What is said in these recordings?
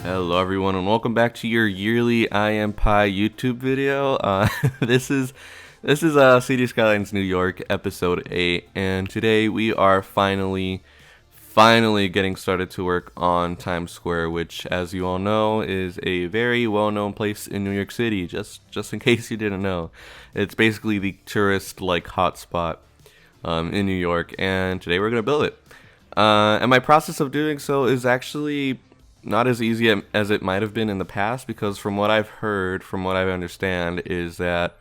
Hello everyone and welcome back to your yearly I Am Pie YouTube video. This is City Skylines New York episode 8, and today we are finally getting started to work on Times Square, which, as you all know, is a very well-known place in New York City. Just in case you didn't know, it's basically the tourist hotspot in New York, and today we're gonna build it. And my process of doing so is actually not as easy as it might have been in the past, because from what I've heard, from what I understand, is that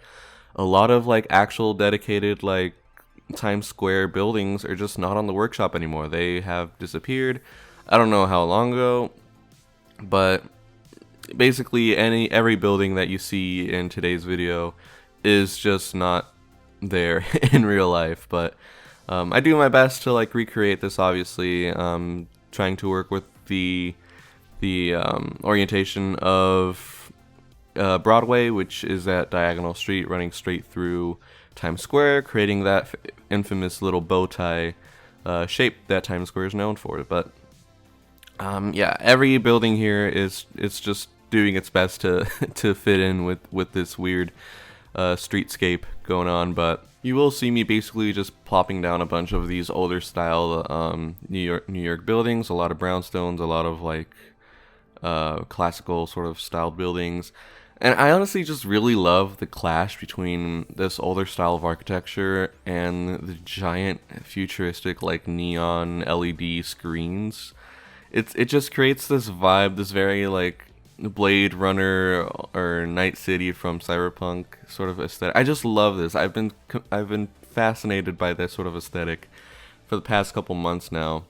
a lot of actual dedicated Times Square buildings are just not on the workshop anymore. They have disappeared. I don't know how long ago, but basically every building that you see in today's video is just not there in real life. But I do my best to recreate this, obviously, trying to work with the orientation of Broadway, which is that diagonal street running straight through Times Square, creating that infamous little bow tie shape that Times Square is known for. But yeah, every building here it's just doing its best to to fit in with this weird streetscape going on. But you will see me basically just plopping down a bunch of these older style New York buildings, a lot of brownstones, a lot of classical sort of styled buildings. And I honestly just really love the clash between this older style of architecture and the giant futuristic neon LED screens. It just creates this vibe, this very Blade Runner or Night City from Cyberpunk sort of aesthetic. I just love this. I've been fascinated by this sort of aesthetic for the past couple months now.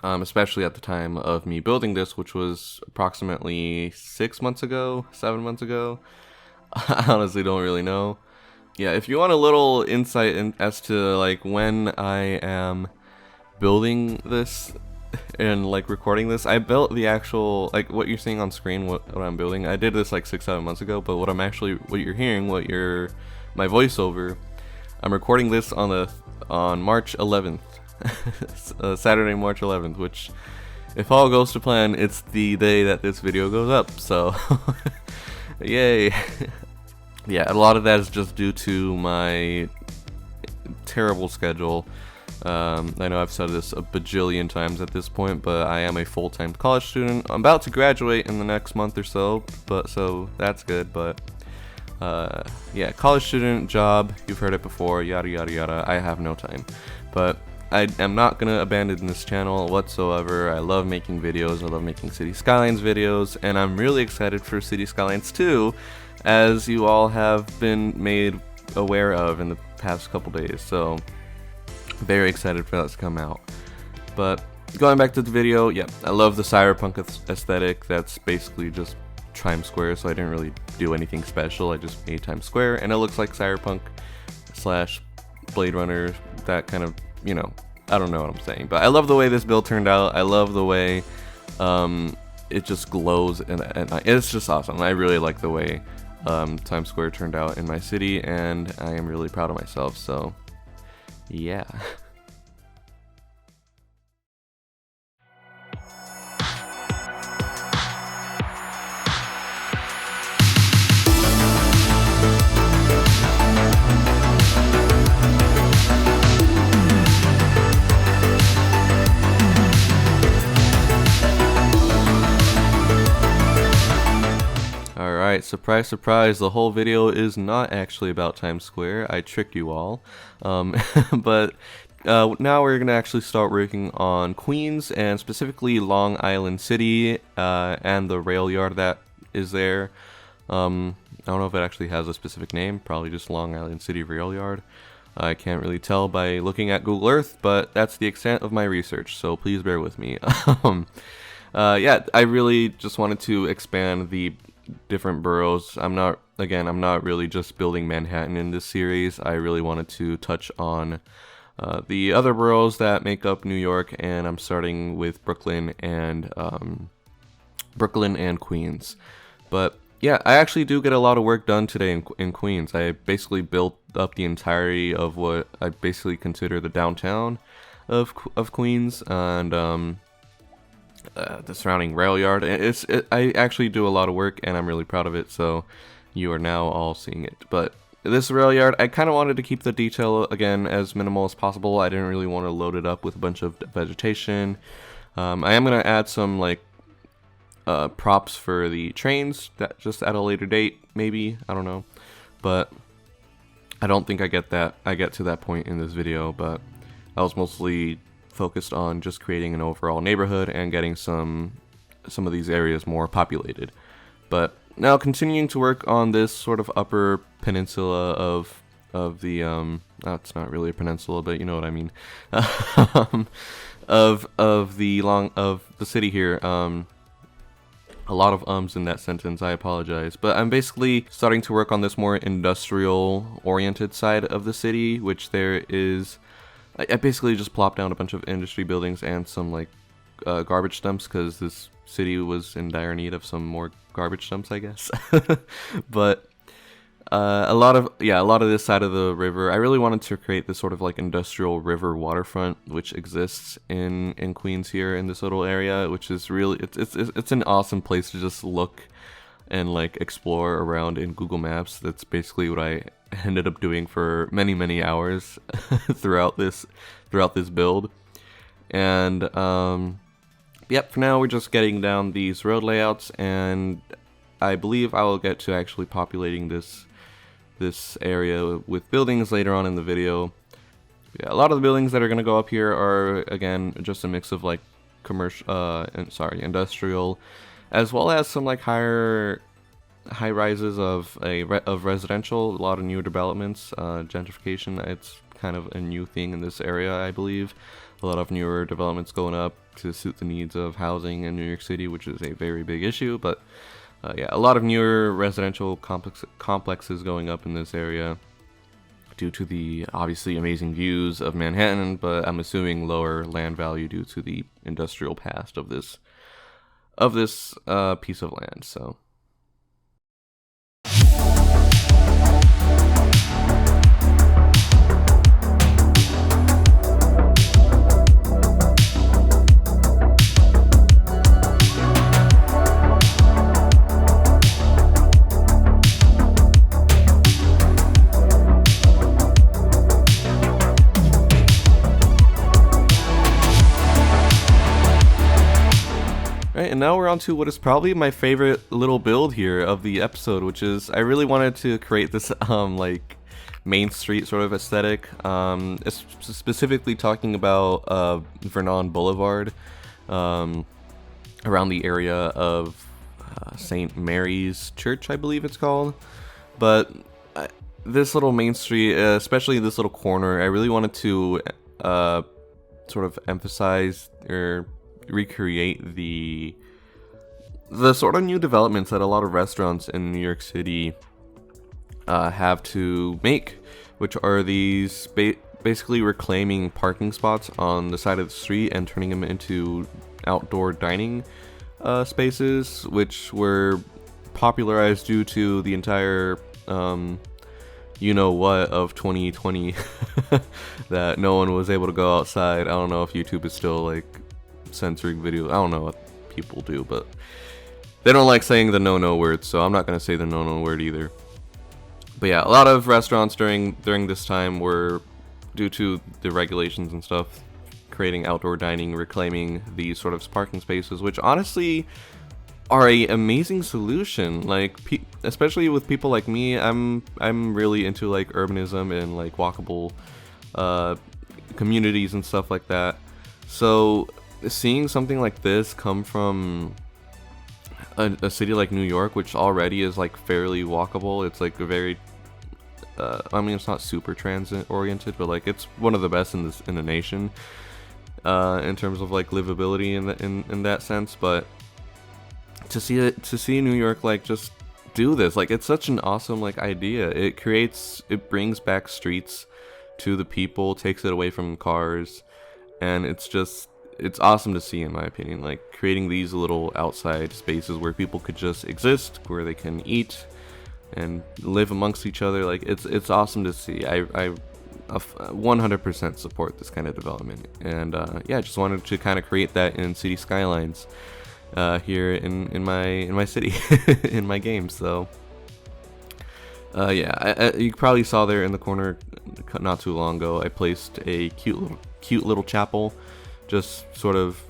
Especially at the time of me building this, which was approximately 7 months ago. I honestly don't really know. Yeah, if you want a little insight as to when I am building this and recording this, I built the actual what you're seeing on screen, what I'm building. I did this 6-7 months ago, but what you're hearing, my voiceover, I'm recording this on March 11th. Saturday, March 11th, which, if all goes to plan, it's the day that this video goes up, so yay. Yeah, a lot of that is just due to my terrible schedule. I know I've said this a bajillion times at this point, but I am a full-time college student. I'm about to graduate in the next month or so, so that's good. But yeah, college student, job, you've heard it before, yada yada yada. I have no time, but I am not going to abandon this channel whatsoever. I love making videos, I love making City Skylines videos, and I'm really excited for City Skylines 2, as you all have been made aware of in the past couple days, so very excited for that to come out. But going back to the video, yeah, I love the cyberpunk aesthetic. That's basically just Times Square, so I didn't really do anything special. I just made Times Square, and it looks like cyberpunk / Blade Runner, that kind of, I don't know what I'm saying, but I love the way this build turned out. I love the way it just glows, and it's just awesome. I really like the way Times Square turned out in my city, and I am really proud of myself, so yeah. Alright, surprise, surprise, the whole video is not actually about Times Square. I tricked you all. But now we're going to actually start working on Queens, and specifically Long Island City and the Railyard that is there. I don't know if it actually has a specific name, probably just Long Island City Railyard. I can't really tell by looking at Google Earth, but that's the extent of my research, so please bear with me. Yeah, I really just wanted to expand the different boroughs. I'm not really just building Manhattan in this series. I really wanted to touch on the other boroughs that make up New York, and I'm starting with Brooklyn and Queens. But yeah, I actually do get a lot of work done today in Queens. I basically built up the entirety of what I basically consider the downtown of Queens, and the surrounding Railyard. I actually do a lot of work, and I'm really proud of it, so you are now all seeing it. But this Railyard, I kind of wanted to keep the detail, again, as minimal as possible. I didn't really want to load it up with a bunch of vegetation. I am going to add some, like, props for the trains, that just at a later date, maybe, I don't know. But I don't think I get to that point in this video, but I was mostly focused on just creating an overall neighborhood and getting some of these areas more populated. But now continuing to work on this sort of upper peninsula of the that's not really a peninsula, but you know what I mean. of the city here. A lot of ums in that sentence, I apologize. But I'm basically starting to work on this more industrial-oriented side of the city, which there is... I basically just plopped down a bunch of industry buildings and some, like, garbage dumps, because this city was in dire need of some more garbage dumps, I guess. But a lot of this side of the river, I really wanted to create this sort of like industrial river waterfront, which exists in Queens here in this little area, which is really it's an awesome place to just look and like explore around in Google Maps. That's basically what I ended up doing for many hours throughout this build. And yep, for now we're just getting down these road layouts, and I believe I will get to actually populating this area with buildings later on in the video. Yeah, a lot of the buildings that are going to go up here are, again, just a mix of like industrial, as well as some like high rises of residential. A lot of newer developments, gentrification. It's kind of a new thing in this area, I believe. A lot of newer developments going up to suit the needs of housing in New York City, which is a very big issue. But yeah, a lot of newer residential complexes going up in this area due to the obviously amazing views of Manhattan, but I'm assuming lower land value due to the industrial past of this piece of land. So. And now we're on to what is probably my favorite little build here of the episode, which is I really wanted to create this like Main Street sort of aesthetic, specifically talking about Vernon Boulevard, around the area of St. Mary's Church, I believe it's called. But this little Main Street, especially this little corner, I really wanted to sort of emphasize or recreate the sort of new developments that a lot of restaurants in New York City have to make, which are these basically reclaiming parking spots on the side of the street and turning them into outdoor dining spaces, which were popularized due to the entire you know what of 2020 that no one was able to go outside. I don't know if YouTube is still like censoring videos. I don't know what people do, but they don't like saying the no word, so I'm not going to say the no word either. But yeah, a lot of restaurants during this time were, due to the regulations and stuff, creating outdoor dining, reclaiming these sort of parking spaces, which honestly are a amazing solution. Like, especially with people like me, I'm really into like urbanism and like walkable communities and stuff like that. So seeing something like this come from a city like New York, which already is like fairly walkable, it's like a very I mean, it's not super transit oriented, but like it's one of the best in the nation in terms of like livability in that sense. But to see New York like just do this, like it's such an awesome like idea. It brings back streets to the people, takes it away from cars, and it's awesome to see, in my opinion, like creating these little outside spaces where people could just exist, where they can eat and live amongst each other. Like it's awesome to see. I 100% support this kind of development. And yeah, I just wanted to kind of create that in City Skylines here in my city, in my game. So yeah, you probably saw there in the corner not too long ago, I placed a cute little chapel, just sort of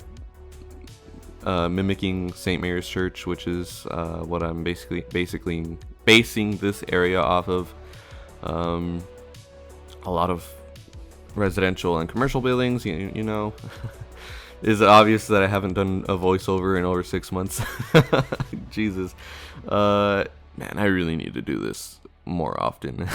mimicking St. Mary's Church, which is what I'm basically basing this area off of. A lot of residential and commercial buildings, you know. Is it obvious that I haven't done a voiceover in over 6 months? Jesus. Man, I really need to do this more often.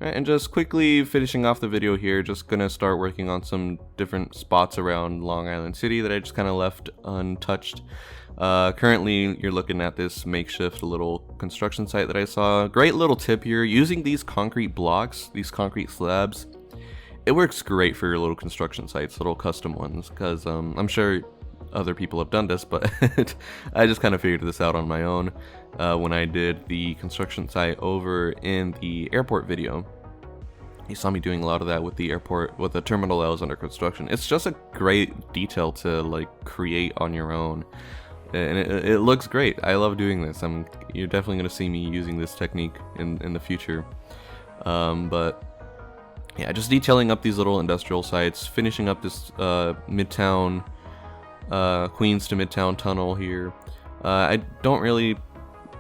And just quickly finishing off the video here, just gonna start working on some different spots around Long Island City that I just kind of left untouched. Currently, you're looking at this makeshift little construction site that I saw. Great little tip here, using these concrete blocks, these concrete slabs, it works great for your little construction sites, little custom ones, because I'm sure other people have done this, but I just kind of figured this out on my own when I did the construction site over in the airport video. You saw me doing a lot of that with the airport, with the terminal that was under construction. It's just a great detail to like create on your own, and it looks great. I love doing this. You're definitely going to see me using this technique in the future. But yeah, just detailing up these little industrial sites, finishing up this Midtown, Queens to Midtown tunnel here. I don't really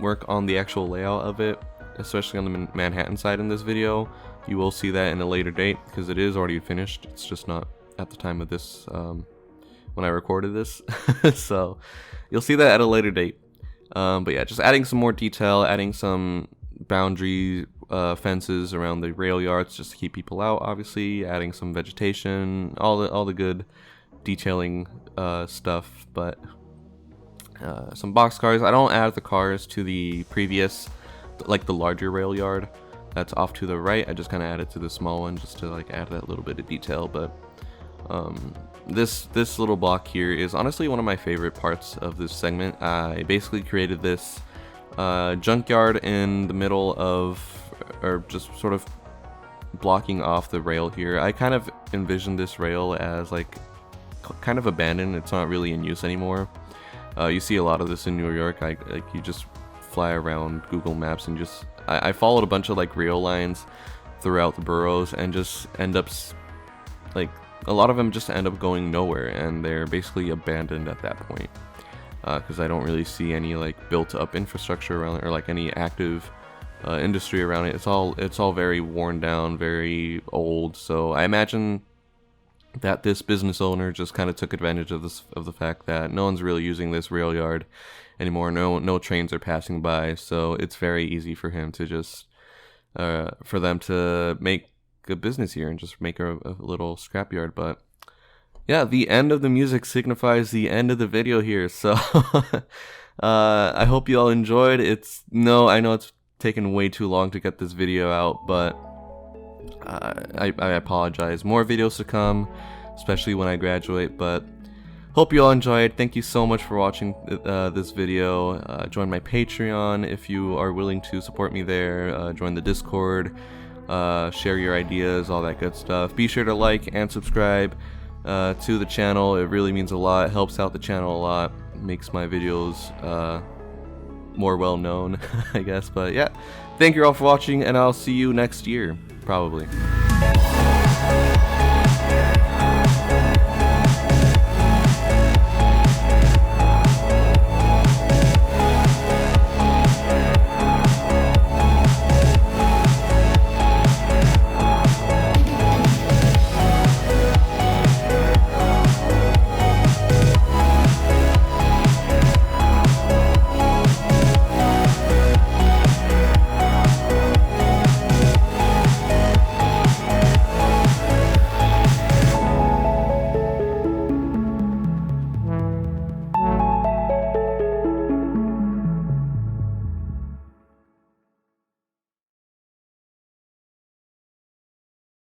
work on the actual layout of it, especially on the Manhattan side in this video. You will see that in a later date because it is already finished. It's just not at the time of this, when I recorded this. So you'll see that at a later date. But yeah, just adding some more detail, adding some boundary fences around the rail yards just to keep people out, obviously, adding some vegetation, all the good detailing stuff. But some box cars. I don't add the cars to the previous, like the larger rail yard that's off to the right. I just kind of added to the small one just to like add that little bit of detail. But this little block here is honestly one of my favorite parts of this segment. I basically created this junkyard in the middle of, or just sort of blocking off the rail here. I kind of envisioned this rail as like kind of abandoned. It's not really in use anymore. You see a lot of this in New York. Like you just fly around Google Maps and just I followed a bunch of like rail lines throughout the boroughs and just end up like a lot of them just end up going nowhere, and they're basically abandoned at that point because I don't really see any like built up infrastructure around it or like any active industry around it. It's all very worn down, very old. So I imagine that this business owner just kind of took advantage of the fact that no one's really using this rail yard anymore. No trains are passing by, so it's very easy for him to just for them to make a business here and just make a little scrapyard. But yeah, the end of the music signifies the end of the video here. So I hope you all enjoyed. I know it's taken way too long to get this video out, but I apologize. More videos to come, especially when I graduate. But hope you all enjoyed. Thank you so much for watching this video. Join my Patreon if you are willing to support me there. Join the Discord. Share your ideas, all that good stuff. Be sure to like and subscribe to the channel. It really means a lot. It helps out the channel a lot. Makes my videos more well known, I guess. But yeah, thank you all for watching, and I'll see you next year, probably.